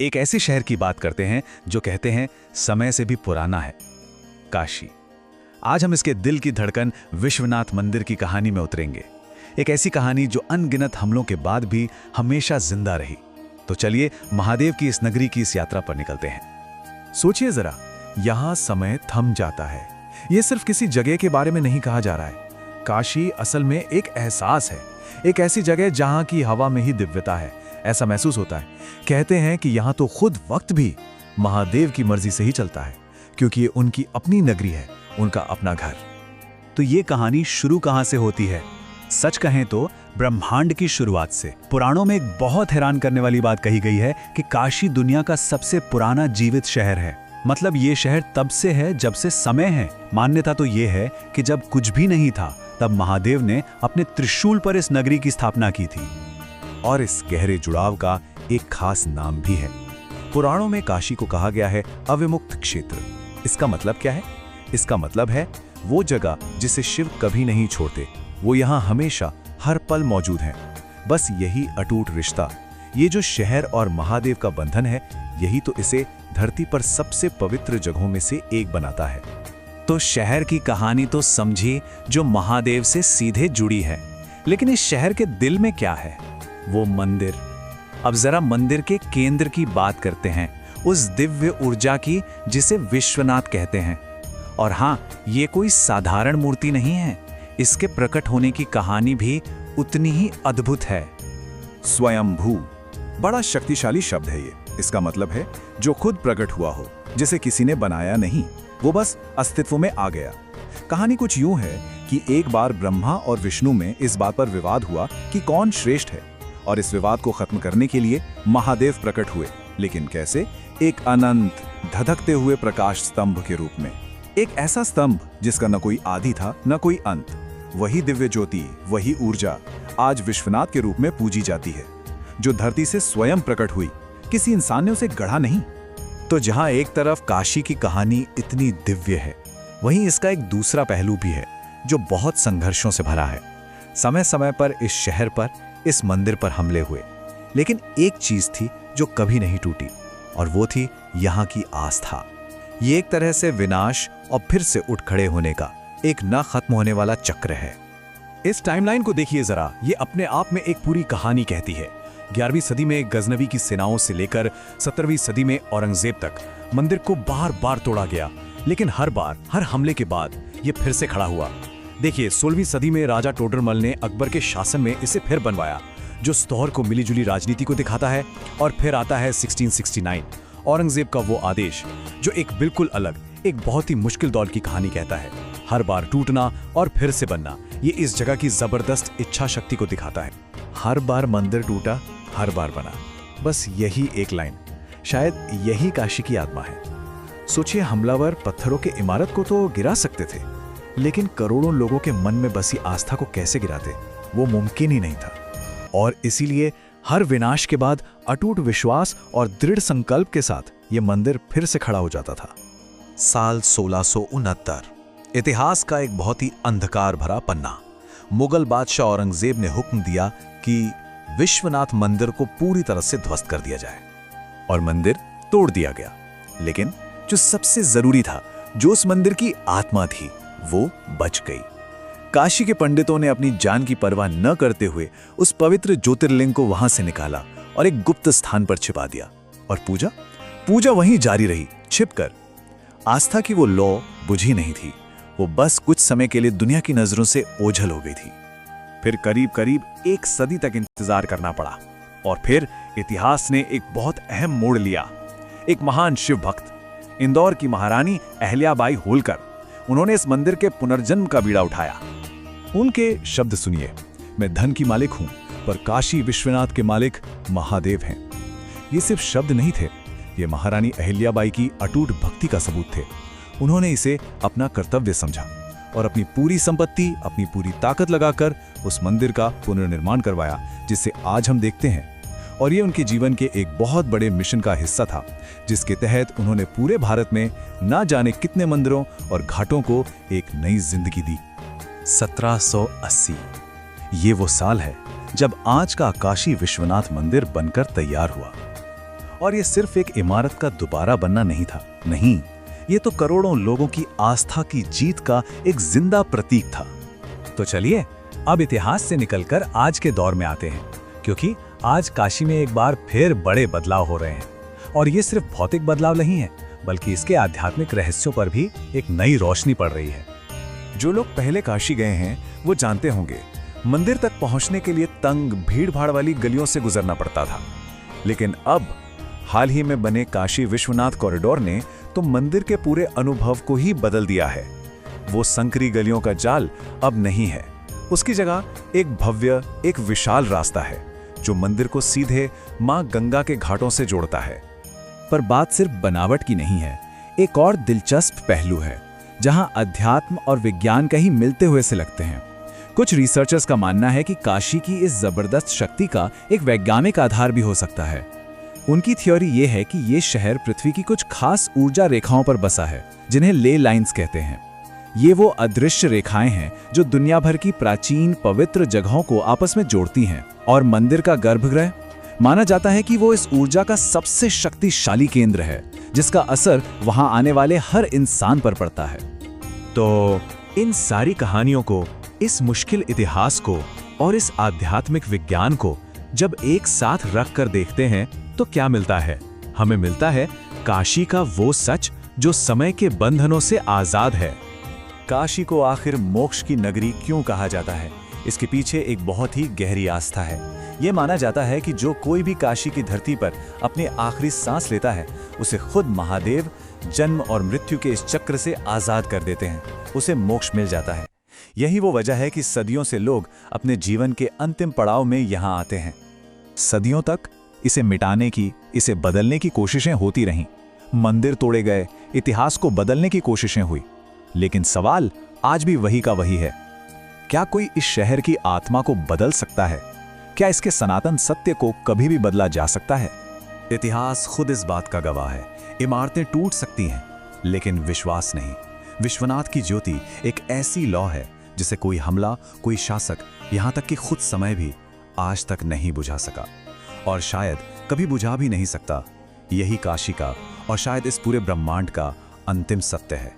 एक ऐसे शहर की बात करते हैं जो कहते हैं समय से भी पुराना है, काशी। आज हम इसके दिल की धड़कन विश्वनाथ मंदिर की कहानी में उतरेंगे। एक ऐसी कहानी जो अनगिनत हमलों के बाद भी हमेशा जिंदा रही। तो चलिए महादेव की इस नगरी की इस यात्रा पर निकलते हैं। सोचिए जरा, यहाँ समय थम जाता है। ये सिर्फ किसी जगह के बारे में नहीं कहा जा रहा है। काशी असल में एक एहसास है, एक ऐसी जगह जहाँ की हवा में ही दिव्यता है, ऐसा महसूस होता है। कहते हैं कि यहाँ तो खुद वक्त भी महादेव की मर्जी से ही चलता है, क्योंकि ये उनकी अपनी नगरी है, उनका अपना घर। तो ये कहानी शुरू कहाँ से होती है? सच कहें तो ब्रह्मांड की शुरुआत से। पुराणों में एक बहुत हैरान करने वाली बात कही गई है कि काशी दुनिया का सबसे पुराना जीवित शहर है। मतलब ये शहर तब से है जब से समय है। मान्यता तो ये है कि जब कुछ भी नहीं था तब महादेव ने अपने त्रिशूल पर इस नगरी की स्थापना की थी। और इस गहरे जुड़ाव का एक खास नाम भी है। पुराणों में काशी को कहा गया है अविमुक्त क्षेत्र। इसका मतलब क्या है? इसका मतलब है वो जगह जिसे शिव कभी नहीं छोड़ते। वो यहाँ हमेशा हर पल मौजूद हैं। बस यही अटूट रिश्ता, ये जो शहर और महादेव का बंधन है, यही तो इसे धरती पर सबसे पवित्र जगहों में से एक बनाता है। तो शहर की कहानी तो समझी जो महादेव से सीधे जुड़ी है, लेकिन इस शहर के दिल में क्या है? वो मंदिर। अब जरा मंदिर के केंद्र की बात करते हैं, उस दिव्य ऊर्जा की जिसे विश्वनाथ कहते हैं। और हाँ, ये कोई साधारण मूर्ति नहीं है। इसके प्रकट होने की कहानी भी उतनी ही अद्भुत है। स्वयंभू बड़ा शक्तिशाली शब्द है ये। इसका मतलब है जो खुद प्रकट हुआ हो, जिसे किसी ने बनाया नहीं, वो बस अस्तित्व में आ गया। कहानी कुछ यूं है कि एक बार ब्रह्मा और विष्णु में इस बात पर विवाद हुआ कि कौन श्रेष्ठ है, और इस विवाद को खत्म करने के लिए महादेव प्रकट हुए। लेकिन कैसे? एक अनंत धधकते हुए प्रकाश स्तंभ के रूप में। एक ऐसा स्तंभ जिसका न कोई आदि था न कोई अंत। वही दिव्य ज्योति, वही ऊर्जा आज विश्वनाथ के रूप में पूजी जाती है, जो धरती से स्वयं प्रकट हुई, किसी इंसान ने उसे गढ़ा नहीं। तो जहां एक तरफ काशी की कहानी इतनी दिव्य है, वहीं इसका एक दूसरा पहलू भी है जो बहुत संघर्षों से भरा है। समय समय पर इस शहर पर, इस मंदिर पर हमले हुए, लेकिन एक चीज थी जो कभी नहीं टूटी, और वो थी यहाँ की आस्था। ये एक तरह से विनाश और फिर से उठ खड़े होने का एक न खत्म होने वाला चक्र है। इस टाइमलाइन को देखिए जरा, ये अपने आप में एक पूरी कहानी कहती है। 11वीं सदी में गजनवी की सेनाओं से लेकर 17वीं सदी में औरंगजेब तक मंदिर को बार बार तोड़ा गया, लेकिन हर बार, हर हमले के बाद ये फिर से खड़ा हुआ। देखिए, 16वीं सदी में राजा टोडरमल ने अकबर के शासन में इसे फिर बनवाया, जो इस दौर को मिलीजुली राजनीति को दिखाता है। और फिर आता है 1669, औरंगजेब का वो आदेश जो एक बिल्कुल अलग, एक बहुत ही मुश्किल दौर की कहानी कहता है। हर बार टूटना और फिर से बनना, ये इस जगह की जबरदस्त इच्छा शक्ति को दिखाता है। हर बार मंदिर टूटा, हर बार बना। बस यही एक लाइन, शायद यही काशी की आत्मा है। सोचिए, हमलावर पत्थरों के इमारत को तो गिरा सकते थे, लेकिन करोड़ों लोगों के मन में बसी आस्था को कैसे गिराते? वो मुमकिन ही नहीं था। और इसीलिए हर विनाश के बाद अटूट विश्वास और दृढ़ संकल्प के साथ ये मंदिर फिर से खड़ा हो जाता था। साल 1669, इतिहास का एक बहुत ही अंधकार भरा पन्ना। मुगल बादशाह औरंगजेब ने हुक्म दिया कि विश्वनाथ मंदिर को पूरी तरह से ध्वस्त कर दिया जाए, और मंदिर तोड़ दिया गया। लेकिन जो सबसे जरूरी था, जो उस मंदिर की आत्मा थी, वो बच गई। काशी के पंडितों ने अपनी जान की परवाह न करते हुए उस पवित्र ज्योतिर्लिंग को वहां से निकाला और एक गुप्त स्थान पर छिपा दिया। और पूजा वहीं जारी रही, छिपकर। आस्था की वो लौ बुझी नहीं थी, वो बस कुछ समय के लिए दुनिया की नजरों से ओझल हो गई थी। फिर करीब करीब एक सदी तक इंतजार करना पड़ा, और फिर इतिहास ने एक बहुत अहम मोड़ लिया। एक महान शिव भक्त, इंदौर की महारानी अहिल्याबाई होलकर, उन्होंने इस मंदिर के पुनर्जन्म का बीड़ा उठाया। उनके शब्द सुनिए, मैं धन की मालिक हूं, पर काशी विश्वनाथ के मालिक महादेव हैं। ये सिर्फ शब्द नहीं थे, ये महारानी अहिल्याबाई की अटूट भक्ति का सबूत थे। उन्होंने इसे अपना कर्तव्य समझा और अपनी पूरी संपत्ति, अपनी पूरी ताकत लगाकर उस मंदिर का पुनर्निर्माण करवाया, जिसे आज हम देखते हैं। और ये उनके जीवन के एक बहुत बड़े मिशन का हिस्सा था, जिसके तहत उन्होंने पूरे भारत में ना जाने कितने मंदिरों और घाटों को एक नई जिंदगी दी। 1780, ये वो साल है जब आज का काशी विश्वनाथ मंदिर बनकर तैयार हुआ। और ये सिर्फ एक इमारत का दोबारा बनना नहीं था, नहीं, ये तो करोड़ों लोगों की आस्था की जीत का एक जिंदा प्रतीक था। तो चलिए अब इतिहास से निकलकर आज के दौर में आते हैं, क्योंकि आज काशी में एक बार फिर बड़े बदलाव हो रहे हैं। और ये सिर्फ भौतिक बदलाव नहीं है, बल्कि इसके आध्यात्मिक रहस्यों पर भी एक नई रोशनी पड़ रही है। जो लोग पहले काशी गए हैं वो जानते होंगे, मंदिर तक पहुंचने के लिए तंग भीड़-भाड़ वाली गलियों से गुजरना पड़ता था। लेकिन अब हाल ही में बने काशी विश्वनाथ कॉरिडोर ने तो मंदिर के पूरे अनुभव को ही बदल दिया है। वो संकरी गलियों का जाल अब नहीं है, उसकी जगह एक भव्य, एक विशाल रास्ता है जो मंदिर को सीधे मां गंगा के घाटों से जोड़ता है। पर बात सिर्फ बनावट की नहीं है, एक और दिलचस्प पहलू है जहां अध्यात्म और विज्ञान कहीं मिलते हुए से लगते हैं। कुछ रिसर्चर्स का मानना है कि काशी की इस जबरदस्त शक्ति का एक वैज्ञानिक आधार भी हो सकता है। उनकी थ्योरी ये है कि ये शहर पृथ्वी की कुछ खास ऊर्जा रेखाओं पर बसा है, जिन्हें ले लाइंस कहते हैं। ये वो अदृश्य रेखाएं हैं जो दुनिया भर की प्राचीन पवित्र जगहों को आपस में जोड़ती हैं। और मंदिर का गर्भगृह माना जाता है कि वो इस ऊर्जा का सबसे शक्तिशाली केंद्र है, जिसका असर वहां आने वाले हर इंसान पर पड़ता है। तो इन सारी कहानियों को, इस मुश्किल इतिहास को और इस आध्यात्मिक विज्ञान को जब एक साथ रख कर देखते हैं तो क्या मिलता है? हमें मिलता है काशी का वो सच जो समय के बंधनों से आजाद है। काशी को आखिर मोक्ष की नगरी क्यों कहा जाता है? इसके पीछे एक बहुत ही गहरी आस्था है। ये माना जाता है कि जो कोई भी काशी की धरती पर अपने आखिरी सांस लेता है, उसे खुद महादेव जन्म और मृत्यु के इस चक्र से आजाद कर देते हैं, उसे मोक्ष मिल जाता है। यही वो वजह है कि सदियों से लोग अपने जीवन के अंतिम पड़ाव में यहाँ आते हैं। सदियों तक इसे मिटाने की, इसे बदलने की कोशिशें होती रहीं। मंदिर तोड़े गए, इतिहास को बदलने की कोशिशें हुई, लेकिन सवाल आज भी वही का वही है। क्या कोई इस शहर की आत्मा को बदल सकता है? क्या इसके सनातन सत्य को कभी भी बदला जा सकता है? इतिहास खुद इस बात का गवाह है। इमारतें टूट सकती हैं, लेकिन विश्वास नहीं। विश्वनाथ की ज्योति एक ऐसी लौ है जिसे कोई हमला, कोई शासक, यहां तक कि खुद समय भी आज तक नहीं बुझा सका, और शायद कभी बुझा भी नहीं सकता। यही काशी का और शायद इस पूरे ब्रह्मांड का अंतिम सत्य है।